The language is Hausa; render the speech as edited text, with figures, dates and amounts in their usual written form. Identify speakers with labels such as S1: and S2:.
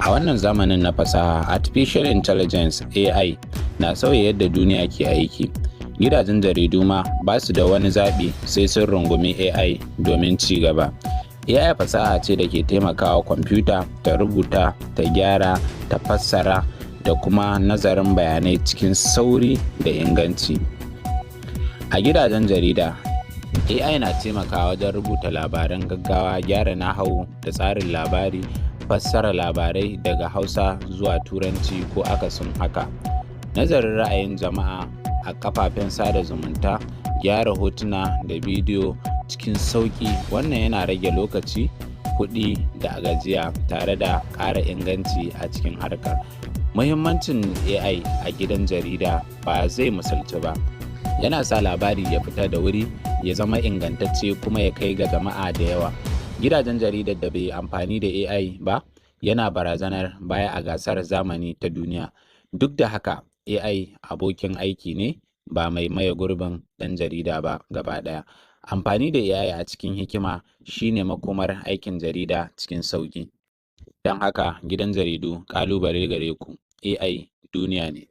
S1: A wannan zamanin na fasaha, Artificial Intelligence (AI) na sauya yadda duniya ke aiki. Gidajen jaridu ma ba su da wani zaɓi sai sun rungumi AI domin ci gaba. AI fasaha ce da ke taimakawa kwamfuta ta rubuta, ta gyara, ta fassara da kuma nazarin bayanai cikin sauri da inganci. A gidajen jarida, AI na taimakawa wajen rubuta labaran gaggawa, gyara nahawu da tsarin labari, fassara labarai daga Hausa zuwa Turanci ko akasin haka, nazarin ra'ayin jama'a a kafafen sada zumunta, gyara hotuna da bidiyo cikin sauƙi. Wannan yana rage lokaci, kuɗi da gajiya tare da ƙara inganci a cikin harkar. Muhimmancin AI a gidan jarida ba zai misaltu ba. Yana sa labari ya fita da wuri, ya zama ingantacce kuma ya kai ga jama'a da yawa. Gidajen jaridar da bai amfani da AI ba yana barazanar baya a gasar zamani ta duniya. Duk da haka, AI abokin aiki ne, ba mai maye gurbin ɗan jarida ba gaba ɗaya. Amfani da AI a cikin hikima shine makomar aikin jarida cikin sauƙi. Don haka, gidan jaridu ƙalubale gare ku. AI duniya ne.